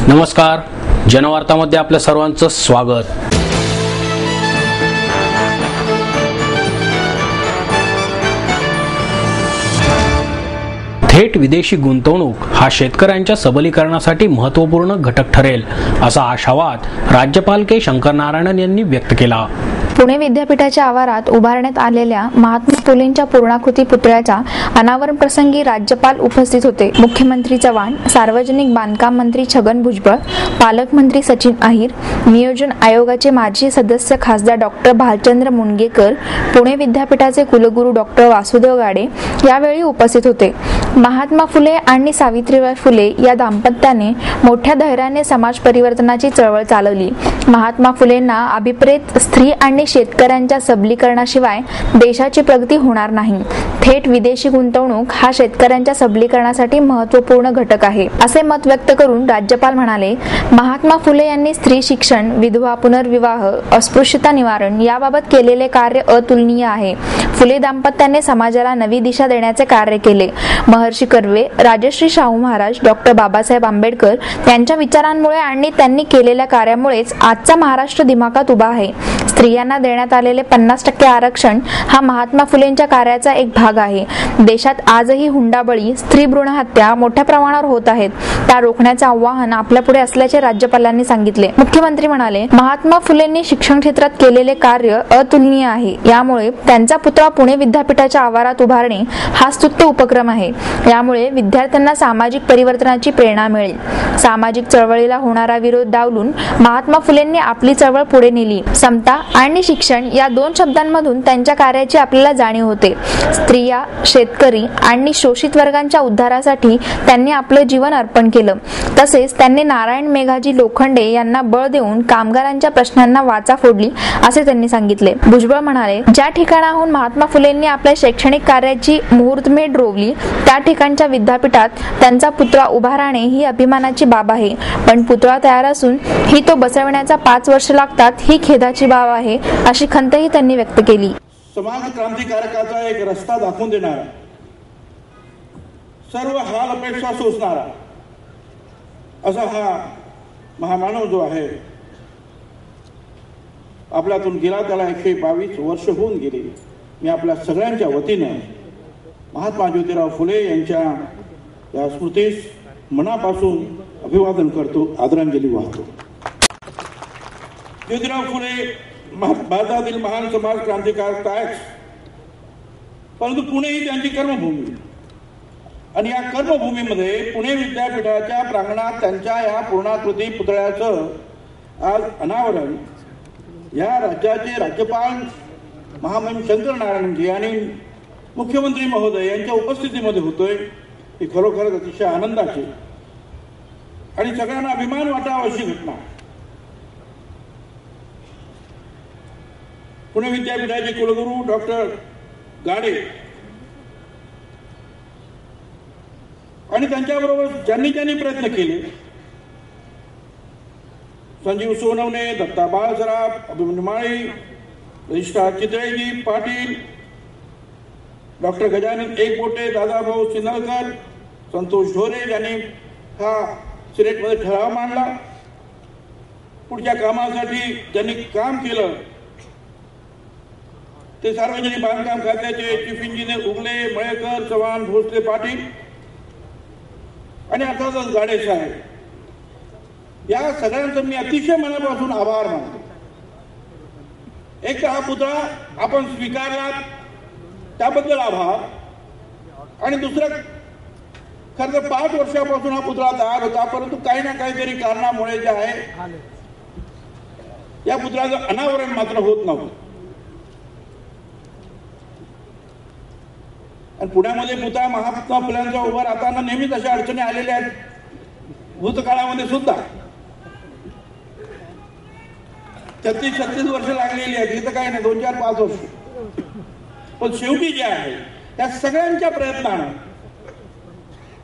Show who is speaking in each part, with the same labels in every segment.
Speaker 1: नमस्कार, जनवार्तामध्ये आपल्या सर्वांचं स्वागत। थेट विदेशी गुंतवणूक हा शेतकऱ्यांच्या सबलीकरणासाठी महत्त्वपूर्ण घटक ठरेल, असा आशावाद राज्यपाल के शंकर नारायणन यांनी व्यक्त केला।
Speaker 2: पुणे विद्यापीठाच्या आवारात उभारण्यात आलेल्या महात्मा फुलेंच्या पूर्णाकृती पुतळ्याच्या अनावरण प्रसंगी राज्यपाल उपस्थित होते। मुख्यमंत्री चव्हाण, सार्वजनिक बांधकाम मंत्री छगन भुजबळ, पालकमंत्री सचिन अहिर, नियोजन आयोगाचे माजी सदस्य खासदार डॉक्टर भालचंद्र मुनगेकर, पुणे विद्यापीठाचे कुलगुरू डॉक्टर वासुदेव गाडे यावेळी उपस्थित होते। महात्मा फुले आणि सावित्रीबाई फुले या दाम्पत्याने मोठ्या धैर्याने समाज परिवर्तनाची चळवळ चालवली। महात्मा फुलेंना अभिप्रेत स्त्री आणि शेतकऱ्यांच्या सबलीकरणाशिवाय देशाची प्रगती होणार नाही। थेट विदेशी गुंतवणूक हा शेतकऱ्यांच्या सबलीकरणासाठी महत्त्वपूर्ण घटक आहे, असे मत व्यक्त करून राज्यपाल म्हणाले, महात्मा फुले यांनी स्त्री शिक्षण, विधवा पुनर्विवाह, अस्पृश्यता निवारण याबाबत केलेले कार्य अतुलनीय आहे। फुले दाम्पत्याने समाजाला नवी दिशा देण्याचे कार्य केले। महर्षी कर्वे, राजश्री शाहू महाराज, डॉक्टर बाबासाहेब आंबेडकर यांच्या विचारांमुळे आणि त्यांनी केलेल्या कार्यामुळेच आजचा महाराष्ट्र दिमाखात उभा आहे। स्त्रियांना देण्यात आलेले 50% आरक्षण हा महात्मा फुलेंच्या कार्याचा एक भाग आहे। देशात आजही हुंडाबळी, स्त्री भ्रूण हत्या मोठ्या प्रमाणावर होत आहेत, त्या रोखण्याचे आव्हान आपल्यापुढे असल्याचे राज्यपालांनी सांगितले। मुख्यमंत्री म्हणाले, महात्मा फुलेंनी शिक्षण क्षेत्रात केलेले कार्य अतुलनीय आहे। यामुळे त्यांचा पुतळा पुणे विद्यापीठाच्या आवारात उभारणे हा स्तुत्य उपक्रम आहे। यामुळे विद्यार्थ्यांना सामाजिक परिवर्तनाची प्रेरणा मिळेल। सामाजिक चळवळीला होणारा विरोध डावलून महात्मा फुलेंनी आपली चळवळ पुढे नेली। समता आणि शिक्षण या दोन शब्दांमधून त्यांच्या कार्याची आपल्याला जाणीव होते। स्त्रिया, शेतकरी आणि शोषित वर्गांच्या उद्धारासाठी त्यांनी आपलं जीवन अर्पण केलं। तसेच त्यांनी नारायण मेघाजी लोखंडे यांना बळ देऊन कामगारांच्या प्रश्नांना वाचा फोडली, असे त्यांनी सांगितले। भुजबळ म्हणाले, ज्या ठिकाणाहून महात्मा फुलेंनी आपल्या शैक्षणिक कार्याची मुहूर्तमेढ रोवली त्या ठिकाणच्या विद्यापीठात त्यांचा पुतळा उभा राहणे ही अभिमानाची बाब आहे। पण पुतळा तयार असून ही तो बसवण्याचा 5 वर्ष लागतात, ही खेदाची बाब आहे, अशी खंतही त्यांनी व्यक्त केली।
Speaker 3: समाज क्रांतिकारकाचा एक रस्ता दाखवून देणारा, सर्व हाल अपेक्षा सोसणारा असा हा महामानव जो आहे आपल्यातून गेला, त्याला 122 वर्ष होऊन गेली। मी आपल्या सगळ्यांच्या वतीनं महात्मा ज्योतिराव फुले यांच्या या स्मृतीस मनापासून अभिवादन करतो, आदरांजली वाहतो। ज्योतिराव फुले भारतातील महान समाज क्रांतिकारक आहेत, परंतु पुणे ही त्यांची कर्मभूमी आणि या कर्मभूमीमध्ये पुणे विद्यापीठाच्या प्रांगणात त्यांच्या या पूर्णाकृती पुतळ्याचं आज अनावरण या राज्याचे राज्यपाल महामहिम शंकर नारायणजी आणि मुख्यमंत्री महोदय यांच्या उपस्थितीमध्ये होतोय। ही खरोखरच अतिशय आनंदाची आणि सगळ्यांना अभिमान वाटावा अशी घटना। पुणे विद्यापीठाचे कुलगुरू डॉक्टर गाडे आणि त्यांच्याबरोबर ज्यांनी प्रयत्न केले, संजीव सोनवणे, दत्ता बाळसराफ, अभिमन्यू माळी, रजिस्ट्रार चितळेजी पाटील, डॉक्टर गजानन एकबोटे, दादाभाऊ सिन्नरकर, संतोष ढोरे यांनी हा सिनेटमध्ये ठराव मांडला। पुढच्या कामासाठी ज्यांनी काम केलं ते सार्वजनिक बांधकाम खात्याचे चीफ इंजिनियर उगले, मळेकर, चव्हाण, भोसले, पाटील आणि अर्थातच गाडे साहेब, या सगळ्यांचं मी अतिशय मनापासून आभार मानतो। एक तर हा पुतळा आपण स्वीकारला त्याबद्दल आभार, आणि दुसरं खरं तर 5 वर्षापासून हा पुतळा तयार होता, परंतु काही ना काहीतरी कारणामुळे जे आहे या पुतळ्याचं अनावरण मात्र होत नव्हतं। आणि पुण्यामध्ये पुतळा महात्मा फुल्यांचा उभा राहताना नेहमीच अशा अडचणी आलेल्या आहेत, भूतकाळामध्ये सुद्धा 36 वर्ष लागलेली आहेत, इथं काही नाही 2-4-5 वर्ष। पण शेवटी जे आहे त्या सगळ्यांच्या प्रयत्नानं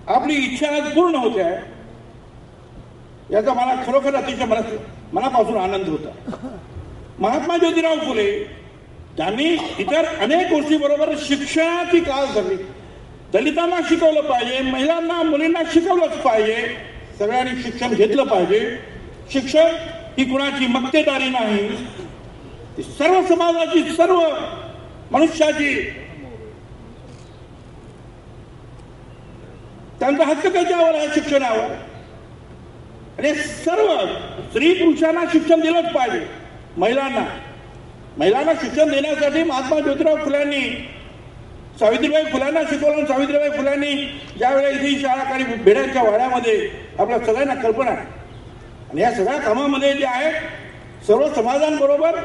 Speaker 3: आपली इच्छा आज पूर्ण होते आहे, याचा मला खरोखर अतिशय मनापासून आनंद होता। महात्मा ज्योतिराव फुले त्यांनी इतर अनेक गोष्टी बरोबर शिक्षणाची काळ धरली। दलितांना शिकवलं पाहिजे, महिलांना मुलींना शिकवलंच पाहिजे, सगळ्यांनी शिक्षण घेतलं पाहिजे. शिक्षण ही कुणाची मक्तेदारी नाही, सर्व समाजाची, सर्व मनुष्याची, त्यांचा हक्क त्याच्यावर आहे शिक्षणावर. आणि सर्व स्त्री पुरुषांना शिक्षण दिलंच पाहिजे. महिलांना शिक्षण देण्यासाठी महात्मा ज्योतिराव फुल्यांनी सावित्रीबाई फुल्यांना शिकवलं. सावित्रीबाई फुल्यांनी ज्यावेळेला इथे ही शाळा काढली भेड्याच्या वाड्यामध्ये, आपल्या सगळ्यांना कल्पना आहे. आणि या सगळ्या कामामध्ये जे आहे सर्व समाजांबरोबर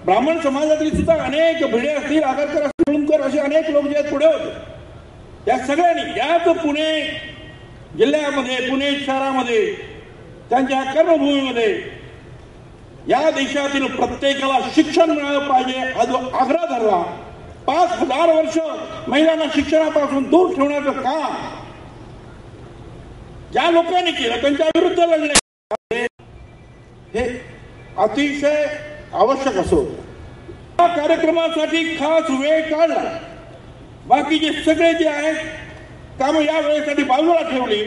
Speaker 3: ब्राह्मण समाजातली सुद्धा अनेक भिडे असतील, आगरकर असतील, मुळुंकर असे अनेक लोक जे पुढे होते. त्या सगळ्यांनी याच पुणे जिल्ह्यामध्ये, पुणे शहरामध्ये, त्यांच्या कर्मभूमीमध्ये या देशातील प्रत्येकाला शिक्षण मिळालं पाहिजे हा जो आग्रह धरला. 5000 वर्ष महिलांना शिक्षणापासून दूर ठेवण्याचं काम ज्या लोकांनी केलं त्यांच्या विरुद्ध लढणे हे अतिशय आवश्यक असो. या कार्यक्रमासाठी खास वेळ काढला. बाकीचे सगळे जे आहेत काम या वेळेसाठी बाजूला ठेवली.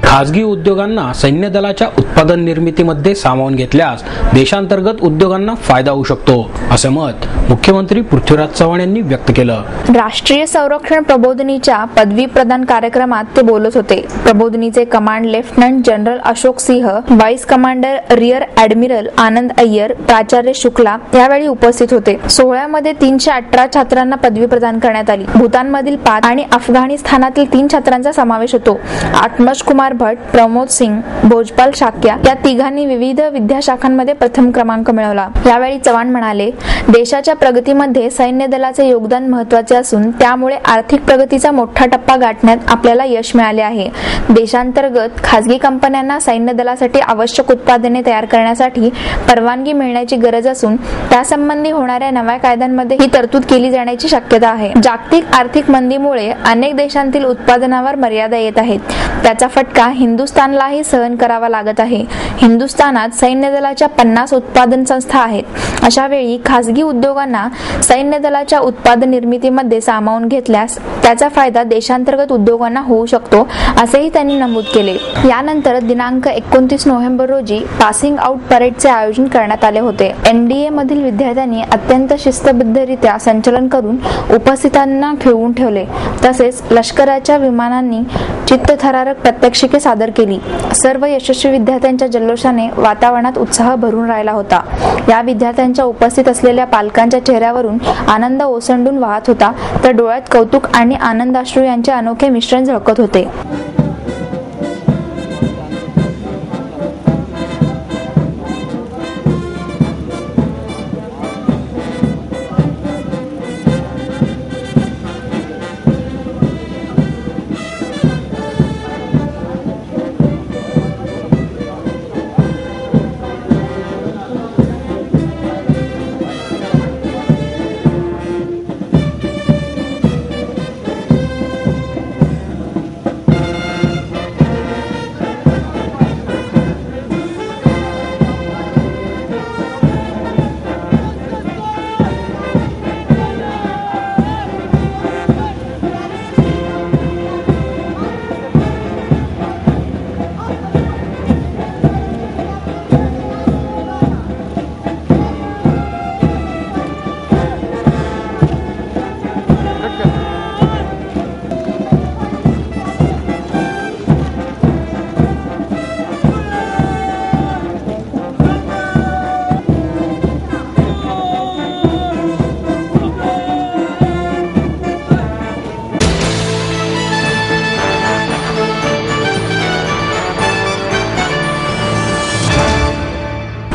Speaker 1: खासगी उद्योगांना सैन्य दलाच्या उत्पादन निर्मितीमध्ये सामावून घेतल्यास देशांतर्गत उद्योगांना फायदा होऊ शकतो, असे मत मुख्यमंत्री पृथ्वीराज चव्हाण यांनी व्यक्त केलं.
Speaker 2: राष्ट्रीय संरक्षण प्रबोधिनीच्या पदवी प्रदान कार्यक्रमात ते बोलत होते. प्रबोधिनीचे command lieutenant general Ashok Singh, vice commander rear admiral आनंद अय्यर, प्राचार्य शुक्ला यावेळी उपस्थित होते. सोहळ्यामध्ये 318 छात्रांना पदवी प्रदान करण्यात आली. भूतानमधील 5 आणि अफगाणिस्तानातील 3 छात्रांचा समावेश होतो. आत्मज कुमार भट, प्रमोद सिंग, भोजपाल शाक्या या तिघांनी विविध विद्याशाखांमध्ये प्रथम क्रमांक मिळवला. यावेळी चव्हाण म्हणाले, देशाच्या प्रगतीमध्ये सैन्य दलाचे योगदान महत्त्वाचे असून त्यामुळे आर्थिक प्रगतीचा मोठा टप्पा गाठण्यात आपल्याला यश मिळाले आहे. देशांतर्गत खासगी कंपन्यांना सैन्य दलासाठी आवश्यक उत्पादने तयार करण्यासाठी परवानगी मिळण्याची गरज असून त्यासंबंधी होणाऱ्या नव्या कायद्यांमध्ये ही तरतूद केली जाण्याची शक्यता आहे. जागतिक आर्थिक मंदीमुळे अनेक देशांतील उत्पादनावर मर्यादा येत आहेत. त्याचा फटका हिंदुस्थानलाही सहन करावा लागत आहे. हिंदुस्थानात सैन्य दलाच्या 50 उत्पादन संस्था आहेत. अशा वेळी खासगी उद्योगांना सैन्य दलाच्या उत्पादन निर्मितीमध्ये सामावून घेतल्यास त्याचा फायदा देशांतर्गत उद्योगांना होऊ शकतो, असेही त्यांनी नमूद केले. यानंतर दिनांक 29 नोव्हेंबर रोजी पासिंग आउट परेडचे आयोजन करण्यात आले होते. NDA मधील विद्यार्थ्यांनी अत्यंत शिस्तबद्धरित्या संचलन करून उपस्थितांना खिळवून ठेवले. तसेच लष्कराच्या विमानांनी चित्तथरारक प्रात्यक्षिके सादर केली. सर्व यशस्वी विद्यार्थ्यांच्या जल्लोषाने वातावरणात उत्साह भरून राहिला होता. या विद्यार्थ्यांच्या उपस्थित असलेल्या पालकांच्या चेहऱ्यावरून आनंद ओसंडून वाहत होता, तर डोळ्यात कौतुक आणि आनंदाश्रू यांचे अनोखे मिश्रण झळकत होते.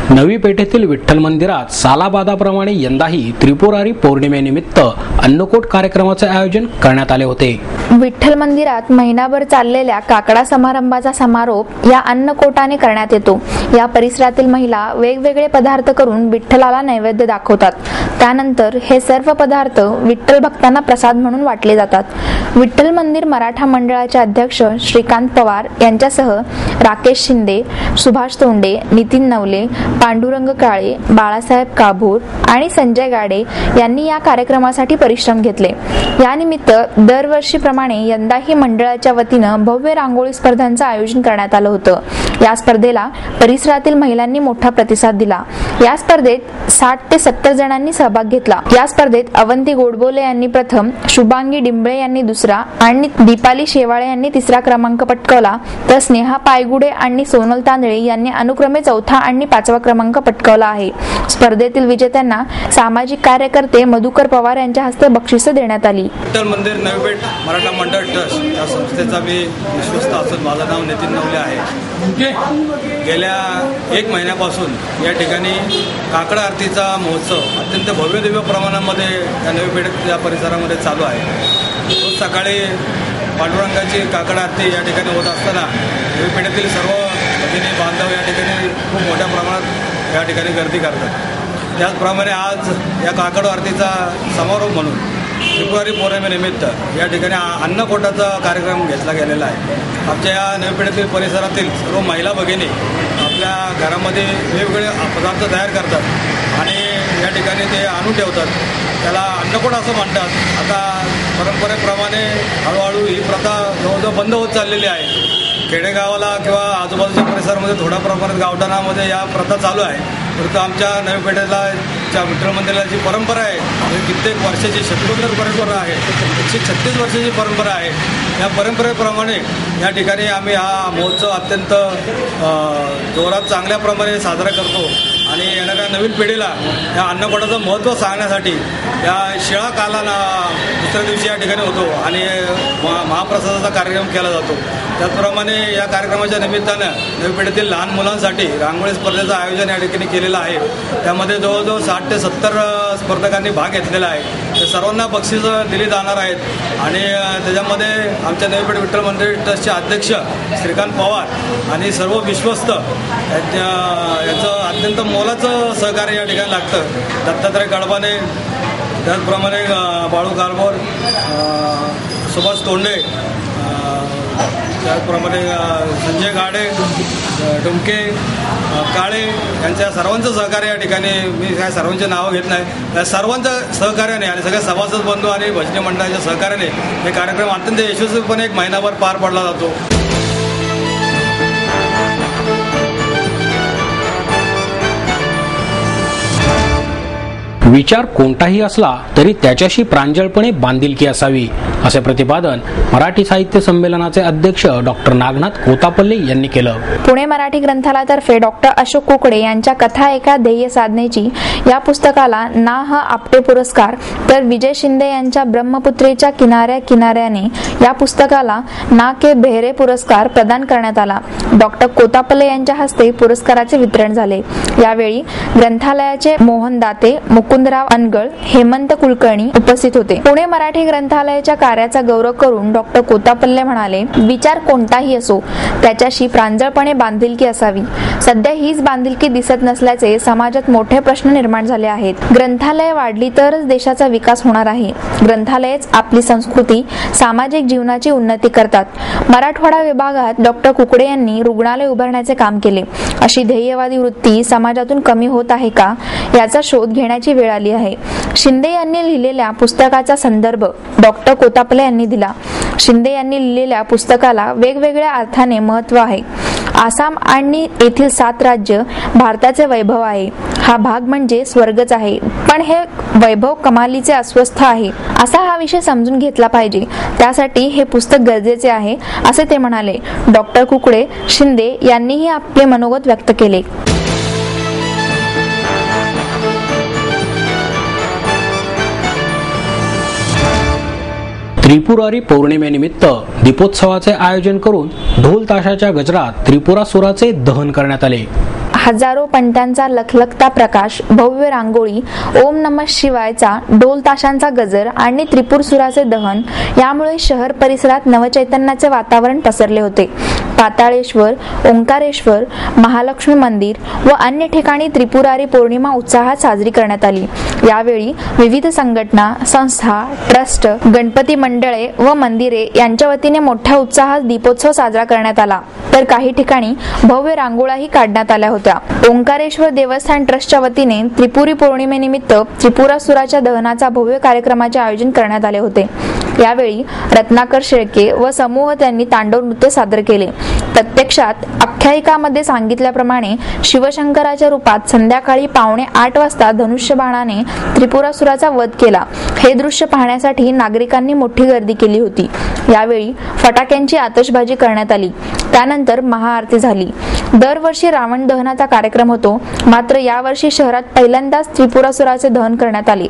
Speaker 1: नवी पेठेतील विठ्ठल मंदिरात सालाबादाप्रमाणे यंदाही त्रिपुरारी पौर्णिमेनिमित्त अन्नकोट कार्यक्रमाचे आयोजन करण्यात आले होते.
Speaker 2: विठ्ठल मंदिरात महिनाभर चाललेल्या काकडा समारंभाचा समारोप या अन्नकोटाने करण्यात येतो. या परिसरातील महिला वेगवेगळे पदार्थ करून विठ्ठलाला नैवेद्य दाखवतात. त्यानंतर हे सर्व पदार्थ विठ्ठल भक्तांना प्रसाद म्हणून वाटले जातात. विठ्ठल मंदिर मराठा मंडळाचे अध्यक्ष श्रीकांत पवार यांच्यासह राकेश शिंदे, सुभाष तोंडे, नितीन नवले, पांडुरंग काळे, बाळासाहेब काभूर आणि संजय गाडे यांनी या कार्यक्रमासाठी परिश्रम घेतले. यानिमित्त दरवर्षीप्रमाणे यंदाही मंडळाच्या वतीनं भव्य रांगोळी स्पर्धांचं आयोजन करण्यात आलं होतं. या स्पर्धेला परिसरातील महिलांनी मोठा प्रतिसाद दिला. या स्पर्धेत 60 ते 70 जणांनी सहभाग घेतला. या स्पर्धेत अवंती गोडबोले यांनी प्रथम, शुभांगी डिंबळे यांनी दुसरा आणि दीपाली शेवाळे यांनी तिसरा क्रमांक पटकावला, तर स्नेहा पायगुडे आणि सोनल तांदळे यांनी अनुक्रमे चौथा आणि 5वा क्रमांक पटकावला आहे. स्पर्धेतील विजेत्यांना सामाजिक कार्यकर्ते मधुकर पवार यांच्या हस्ते बक्षिसं देण्यात आली.
Speaker 4: विठ्ठल मंदिर नवी पेठ मराठा मंडळ ट्रस्ट या संस्थेचा मी विश्वस्त असून माझं नाव नितीन नवले आहे. गेल्या 1 महिन्यापासून या ठिकाणी काकडा आरतीचा महोत्सव अत्यंत भव्य दिव्य प्रमाणामध्ये या नवी पेठ या परिसरामध्ये चालू आहे. रोज सकाळी पांडुरंगाची काकडा आरती या ठिकाणी होत असताना नवी पेठेतील सर्व भगिनी बांधव या ठिकाणी खूप मोठ्या प्रमाणात या ठिकाणी गर्दी करतात. त्याचप्रमाणे आज या काकडा आरतीचा समारोप म्हणून फेब्रुवारी पौर्णिमेनिमित्त या ठिकाणी अन्नकोटाचा कार्यक्रम घेतला गेलेला आहे. आमच्या या नवी पेठेतील परिसरातील सर्व महिला भगिनी आपल्या घरामध्ये वेगवेगळे पदार्थ तयार करतात आणि या ठिकाणी ते आणून ठेवतात. त्याला अन्नकोट असं म्हणतात. आता परंपरेप्रमाणे हळूहळू ही प्रथा जवळजवळ बंद होत चाललेली आहे. खेडेगावाला किंवा आजूबाजूच्या परिसरामध्ये थोड्या प्रमाणात गावठाणामध्ये या प्रथा चालू आहे. परंतु आमच्या नवी पेठेला विठ्ठल मंदिराला जी परंपरा आहे कित्येक वर्षाची शतकोत्तर परंपरा आहे, 136 वर्षाची परंपरा आहे. या परंपरेप्रमाणे या ठिकाणी आम्ही हा महोत्सव अत्यंत जोरात चांगल्या प्रमाणे साजरा करतो आणि येणाऱ्या नवीन पिढीला या अन्नकोटाचं महत्त्व सांगण्यासाठी या शिळा कालाना दुसऱ्या दिवशी या ठिकाणी होतो आणि महाप्रसादाचा कार्यक्रम केला जातो. त्याचप्रमाणे या कार्यक्रमाच्या निमित्तानं नवी पेठेतील लहान मुलांसाठी रांगोळी स्पर्धेचं आयोजन या ठिकाणी केलेलं आहे. त्यामध्ये जवळजवळ 60 ते 70 स्पर्धकांनी भाग घेतलेला आहे. ते सर्वांना बक्षिसं दिली जाणार आहेत आणि त्याच्यामध्ये आमच्या नवी पेठ विठ्ठल मंदिर ट्रस्टचे अध्यक्ष श्रीकांत पवार आणि सर्व विश्वस्त याचं अत्यंत मोलाचं सहकार्य या ठिकाणी लागतं. दत्तात्रय गडबाने, त्याचप्रमाणे बाळू कारभार, सुभाष तोंडे, त्याचप्रमाणे संजय गाडे, डुमके, काळे यांच्या सर्वांचं सहकार्य या ठिकाणी मी काय सर्वांचे नावं घेत नाही. त्या सर्वांच्या सहकार्याने आणि सगळ्या सभासद बंधू आणि भजनी मंडळाच्या सहकार्याने हे कार्यक्रम अत्यंत यशस्वीपणे 1 महिनाभर पार पडला जातो.
Speaker 1: विचार कोणताही असला तरी त्याच्याशी प्रांजळपणे बांधिलकी असावी, असे प्रतिपादन मराठी साहित्य संमेलनाचे अध्यक्ष डॉक्टर नागनाथ कोतापल्ले यांनी केलं.
Speaker 2: पुणे मराठी ग्रंथालयातर्फे डॉक्टर अशोक कुकडे यांच्या कथा एका ध्येय साधनेची या पुस्तकाला ना ह आपटे पुरस्कार, तर विजय शिंदे यांच्या ब्रह्मपुत्रेच्या किनाऱ्या किनाऱ्याने या पुस्तकाला ना के बेहरे पुरस्कार प्रदान करण्यात आला. डॉक्टर कोतापल्ले यांच्या हस्ते पुरस्काराचे वितरण झाले. यावेळी ग्रंथालयाचे मोहन दाते, मुकुंदराव अनगळ, हेमंत कुलकर्णी उपस्थित होते. पुणे मराठी ग्रंथालयाच्या कार्याचा गौरव करून डॉक्टर कोतापल्ले म्हणाले, विचार कोणताही असो त्याच्याशी प्रांजळपणे बांधिलकी असावी. सध्या हीच बांधिलकी दिसत नसल्याचे समाजात मोठे प्रश्न निर्माण झाले आहेत. ग्रंथालय वाढली तरच देशाचा विकास होणार आहे. ग्रंथालयच आपली संस्कृती, सामाजिक जीवनाची उन्नती करतात. मराठवाडा विभागात डॉक्टर कुकडे यांनी रुग्णालय उभारण्याचे काम केले. अशी ध्येयवादी वृत्ती समाजातून कमी होत आहे का याचा शोध घेण्याची वेळ आली आहे. शिंदे यांनी लिहिलेल्या पुस्तकाचा संदर्भ डॉक्टर कोतापल्ले यांनी दिला. शिंदे यांनी लिहिलेल्या पुस्तकाला वेगवेगळ्या अर्थाने महत्त्व आहे. आसाम आणि येथील 7 राज्य भारताचे वैभव आहे. हा भाग म्हणजे स्वर्गच आहे, पण हे वैभव कमालीचे अस्वस्थ आहे असा हा विषय समजून घेतला पाहिजे. त्यासाठी हे पुस्तक गरजेचे आहे असे ते म्हणाले. डॉक्टर कुकडे, शिंदे यांनीही आपले मनोगत व्यक्त केले.
Speaker 1: त्रिपुरारी पौर्णिमेनिमित्त दीपोत्सवाचे आयोजन करून ढोल ताशाच्या गजरात त्रिपुरासुराचे दहन करण्यात आले.
Speaker 2: हजारो पंट्यांचा लखलखता प्रकाश, भव्य रांगोळी, ओम नमः शिवायचा, ढोल ताशांचा गजर आणि त्रिपुर सुराचे दहन यामुळे शहर परिसरात नवचैतन्याचे वातावरण पसरले होते. पाताळेश्वर, ओंकारेश्वर, महालक्ष्मी मंदिर व अन्य ठिकाणी त्रिपुरारी पौर्णिमा उत्साहात साजरी करण्यात आली. यावेळी विविध संघटना, संस्था, ट्रस्ट, गणपती मंडळे व मंदिरे यांच्या वतीने मोठ्या उत्साहात दीपोत्सव साजरा करण्यात आला, तर काही ठिकाणी भव्य रांगोळ्याही काढण्यात आल्या होत्या. ओंकारेश्वर देवस्थान ट्रस्टच्या वतीने त्रिपुरी पौर्णिमेनिमित्त त्रिपुरासुराच्या दहनाचा भव्य कार्यक्रमाचे आयोजन करण्यात आले होते. यावेळी रत्नाकर शेळके व समूह त्यांनी तांडव नृत्य सादर केले. प्रत्यक्षात आख्यायिकामध्ये सांगितल्याप्रमाणे शिवशंकराच्या रूपात संध्याकाळी 7:45 वाजता धनुष्यबाणाने त्रिपुरासुराचा वध केला. हे दृश्य पाहण्यासाठी नागरिकांनी मोठी गर्दी केली होती. यावेळी फटाक्यांची आतषबाजी करण्यात आली. त्यानंतर महाआरती झाली. दरवर्षी रावण दहनाचा कार्यक्रम होतो, मात्र यावर्षी शहरात पहिल्यांदाच त्रिपुरासुराचे दहन करण्यात आले.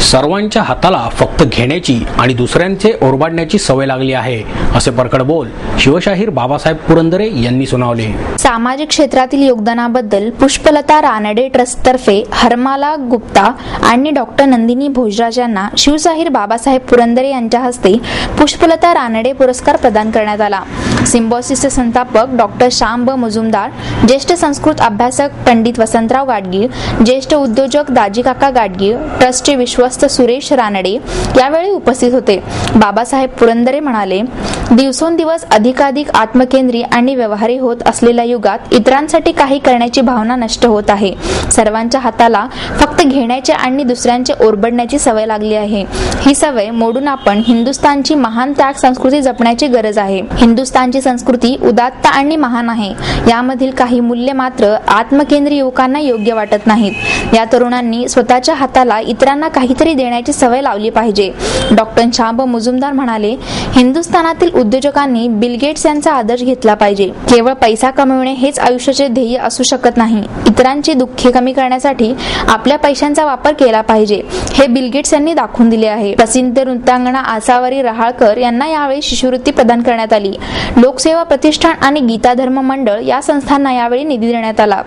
Speaker 1: सर्वांच्या हाताला फक्त घेण्याची आणि दुसऱ्यांचे ओरबाडण्याची सवय लागली आहे, असे परखड बोल शिवशाहीर बाबासाहेब पुरंदरे यांनी सुनावले.
Speaker 2: सामाजिक क्षेत्रातील योगदानाबद्दल पुष्पलता रानडे ट्रस्टतर्फे हरमाला गुप्ता आणि डॉक्टर नंदिनी भोजराज यांना शिवशाहीर बाबासाहेब पुरंदरे यांच्या हस्ते पुष्पलता रानडे पुरस्कार प्रदान करण्यात आला. सिम्बॉसिसचे संस्थापक डॉक्टर श्याम ब मुजुमदार, ज्येष्ठ संस्कृत अभ्यासक पंडित वसंतराव गाडगीळ, ज्येष्ठ उद्योजक दाजीकाका गाडगीळ, ट्रस्टचे विश्वस्त सुरेश रानडे यावेळी उपस्थित होते. बाबासाहेब पुरंदरे म्हणाले, दिवसोंदिवस अधिकाधिक आत्मकेंद्री आणि व्यवहारी होत असलेल्या युगात इतरांसाठी काही करण्याची भावना नष्ट होत आहे. सर्वांच्या हाताला फक्त घेण्याचे आणि दुसऱ्यांचे ओरबडण्याची सवय लागली आहे. ही सवय मोडून आपण हिंदुस्थानची महान त्याग संस्कृती जपण्याची गरज आहे. हिंदुस्थानची संस्कृती उदात्त आणि महान आहे. यामधील काही मूल्य मात्र आत्मकेंद्री युवकांना योग्य वाटत नाहीत. या तरुणांनी स्वतःच्या हाताला इतरांना काहीतरी देण्याची सवय लावली पाहिजे. डॉक्टर श्याम मुजुमदार म्हणाले, हिंदुस्थानातील उद्योजकांनी बिल गेट्स यांचा आदर्श घेतला पाहिजे. केवळ पैसा कमविणे हेच आयुष्याचे ध्येय असू शकत नाही. इतरांची दुःखे कमी करण्यासाठी आपल्या पैशांचा वापर केला पाहिजे हे बिल गेट्स यांनी दाखवून दिले आहे. प्रसिद्ध नृत्यांगना आसावरी रहाळकर यांना यावेळी शिष्यवृत्ती प्रदान करण्यात आली. लोकसेवा प्रतिष्ठान आणि गीता धर्म मंडळ या संस्थांना यावेळी निधी देण्यात आला.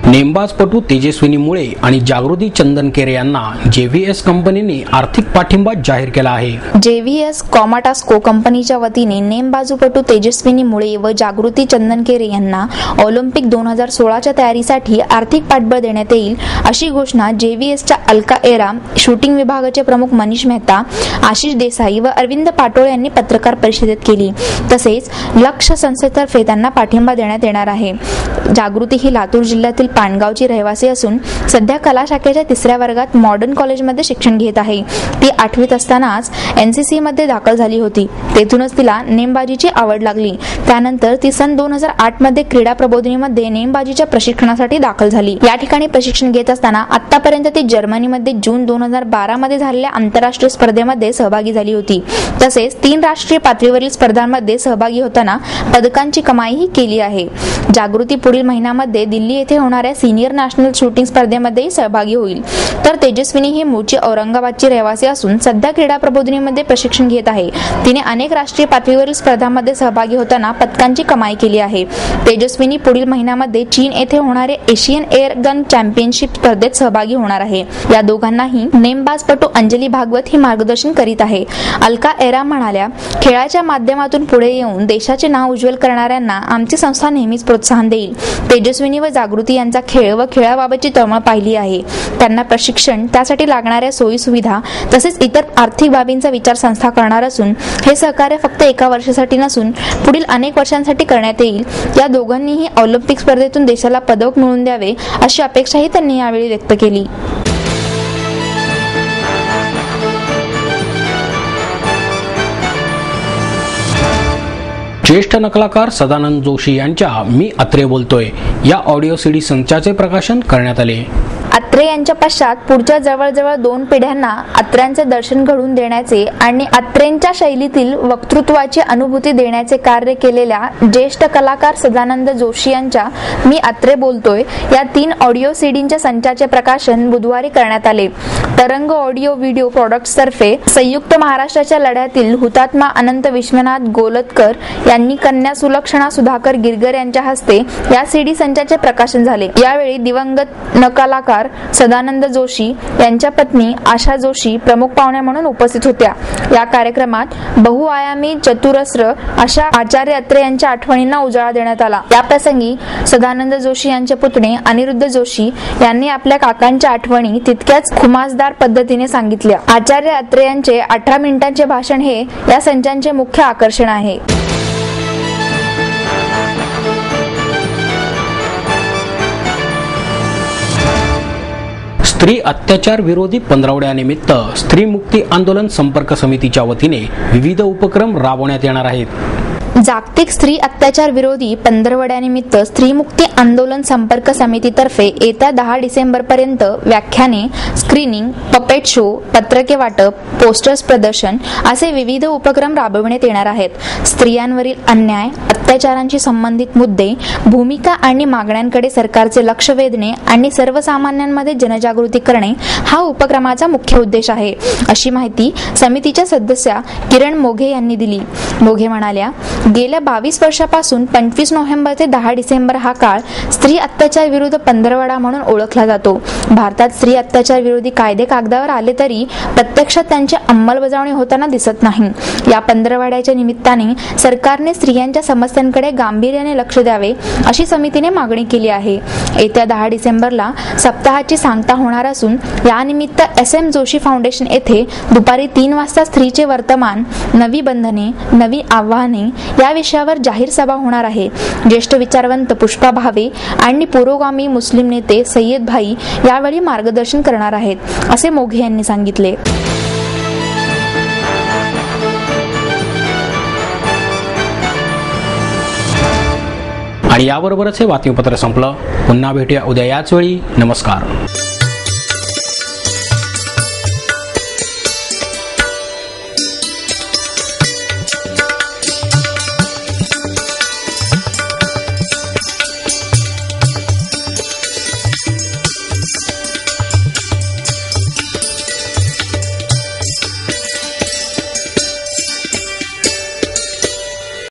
Speaker 1: नेमबाजपटू तेजस्विनी मुळे आणि जागृती चंदनकेरे यांना JVS कंपनीने आर्थिक पाठिंबा जाहीर केला आहे.
Speaker 2: JVS कॉमाटास्को कंपनीच्या वतीने नेमबाजूपटू तेजस्विनी मुळे व जागृती चंदनकेरे यांना ऑलिम्पिक 2016च्या तयारीसाठी आर्थिक पाठबळ देण्यात येईल अशी घोषणा JVSच्या अलका एरा, शूटिंग विभागाचे प्रमुख मनीष मेहता, आशिष देसाई व अरविंद पाटोळे यांनी पत्रकार परिषदेत केली. तसेच लक्ष संस्थेतर्फे त्यांना पाठिंबा देण्यात येणार आहे. जागृती ही लातूर जिल्ह्यातील पाणगावची रहिवासी असून सध्या कला शाखेच्या 3ऱ्या वर्गात मॉडर्न कॉलेजमध्ये शिक्षण घेत आहे. ती 8वीत असतानाच NCC मध्ये दाखल झाली होती. तेथूनच तिला नेमबाजीची आवड लागली. त्यानंतर ती सन 2008 मध्ये क्रीडा प्रबोधिनीमध्ये नेमबाजीच्या प्रशिक्षणासाठी दाखल झाली. या ठिकाणी प्रशिक्षण घेत असताना आतापर्यंत ती जर्मनीमध्ये जून 2012 मध्ये झालेल्या आंतरराष्ट्रीय स्पर्धेमध्ये सहभागी झाली होती. तसेच 3 राष्ट्रीय पातळीवरील स्पर्धांमध्ये सहभागी होताना पदकांची कमाईही केली आहे. जागृती पुढील महिन्यामध्ये दिल्ली येथे होणाऱ्या सिनियर नॅशनल शूटिंग स्पर्धेमध्ये सहभागी होईल. तर तेजस्विनी ही मूळची औरंगाबादची रहिवासी असून सध्या क्रीडा प्रबोधिनीमध्ये प्रशिक्षण घेत आहे. तिने अनेक राष्ट्रीय पातळीवरील स्पर्धांमध्ये सहभागी होताना पदकांची कमाई केली आहे. तेजस्विनी पुढील महिन्यामध्ये चीन येथे होणारे एशियन एअर गन चॅम्पियनशिप स्पर्धेत सहभागी होणार आहे. या दोघांनाही नेमबाजपटू अंजली भागवत ही मार्गदर्शन करीत आहे. अलका एरा म्हणाल्या, खेळाच्या माध्यमातून पुढे येऊन देशाचे नाव उज्ज्वल करणाऱ्यांना आमची संस्था नेहमीच प्रोत्साहन देईल. तेजस्विनी व जागृती यांचा खेळ व खेळाबाबतची तळमळ पाहिली आहे. त्यांना प्रशिक्षण, त्यासाठी लागणाऱ्या सोयी सुविधा तसेच इतर आर्थिक बाबींचा विचार संस्था करणार असून हे सहकार्य फक्त एका वर्षासाठी नसून पुढील अनेक वर्षांसाठी करण्यात येईल. या दोघांनीही ऑलिम्पिक स्पर्धेतून देशाला पदक मिळवून द्यावे अशी अपेक्षाही त्यांनी यावेळी व्यक्त केली.
Speaker 1: ज्येष्ठ नकलाकार सदानंद जोशी यांच्या मी अत्रे बोलतोय या ऑडिओ CD संचाचे प्रकाशन करण्यात आले.
Speaker 2: अत्रे यांच्या पश्चात पुढच्या जवळजवळ 2 पिढ्यांना अत्र्यांचे दर्शन घडवून देण्याचे आणि अत्रेंच्या शैलीतील वक्तृत्वाची अनुभूती देण्याचे कार्य केलेल्या ज्येष्ठ कलाकार सदानंद जोशी यांच्या मी अत्रे बोलतोय या 3 ऑडिओ CDंच्या संचाचे प्रकाशन बुधवारी करण्यात आले. तरंग ऑडिओ व्हिडिओ प्रोडक्ट्स तर्फे संयुक्त महाराष्ट्राच्या लढ्यातील हुतात्मा अनंत विश्वनाथ गोलतकर यांनी कन्या सुलक्षणा सुधाकर गिरगर यांच्या हस्ते या CD संचाचे प्रकाशन झाले. यावेळी दिवंगत नकलाकार सदानंद जोशी यांच्या पत्नी आशा जोशी प्रमुख पाहुण्या म्हणून उपस्थित होत्या. या कार्यक्रमात बहुआयामी चतुरस्र अशा आचार्य अत्रे यांच्या आठवणींना उजाळा देण्यात आला. या प्रसंगी सदानंद जोशी यांचे पुतणे अनिरुद्ध जोशी यांनी आपल्या काकांच्या आठवणी तितक्याच खुमासदार पद्धतीने सांगितल्या. आचार्य अत्रे यांचे 18 मिनिटांचे भाषण हे या संचांचे मुख्य आकर्षण आहे.
Speaker 1: स्त्री अत्याचार विरोधी पंधरवड्यानिमित्त स्त्री मुक्ती आंदोलन संपर्क समितीच्या वतीने विविध उपक्रम राबवण्यात येणार आहेत.
Speaker 2: जागतिक स्त्री अत्याचार विरोधी पंधरवड्यानिमित्त स्त्रीमुक्ती आंदोलन संपर्क समितीतर्फे येत्या 10 डिसेंबर पर्यंत व्याख्याने, स्क्रीनिंग, पपेट शो, पत्रके वाटप, पोस्टर्स प्रदर्शन असे विविध उपक्रम राबविण्यात येणार आहेत. स्त्रियांवरील अन्याय, अत्याचारांशी संबंधित मुद्दे, भूमिका आणि मागण्यांकडे सरकारचे लक्ष वेधणे आणि सर्वसामान्यांमध्ये जनजागृती करणे हा उपक्रमाचा मुख्य उद्देश आहे, अशी माहिती समितीच्या सदस्या किरण मोघे यांनी दिली. मोघे म्हणाल्या, गेल्या 22 वर्षापासून 25 नोव्हेंबर ते 10 डिसेंबर हा काळ स्त्री अत्याचार विरुद्ध पंधरवडा म्हणून ओळखला जातो. भारतात स्त्री अत्याचार विरोधी कायदे कागदावर आले तरी प्रत्यक्षात त्यांची अंमलबजावणी होताना दिसत नाही. या पंधरवड्याच्या निमित्ताने सरकारने स्त्रियांच्या समस्यांकडे गांभीर्याने लक्ष द्यावे अशी समितीने मागणी केली आहे. येत्या 10 डिसेंबरला सप्ताहाची सांगता होणार असून यानिमित्त SM जोशी फाउंडेशन येथे दुपारी 3 वाजता स्त्रीचे वर्तमान, नवी बंधने, नवी आव्हाने या विषयावर जाहीर सभा होणार आहे. ज्येष्ठ विचारवंत पुष्पा भावे आणि पुरोगामी मुस्लिम नेते सय्यद भाई यावेळी मार्गदर्शन करणार आहेत, असे मोघे यांनी सांगितले.
Speaker 1: आणि याबरोबरच हे बातमीपत्र संपलं. पुन्हा भेटूया उद्या याच वेळी. नमस्कार.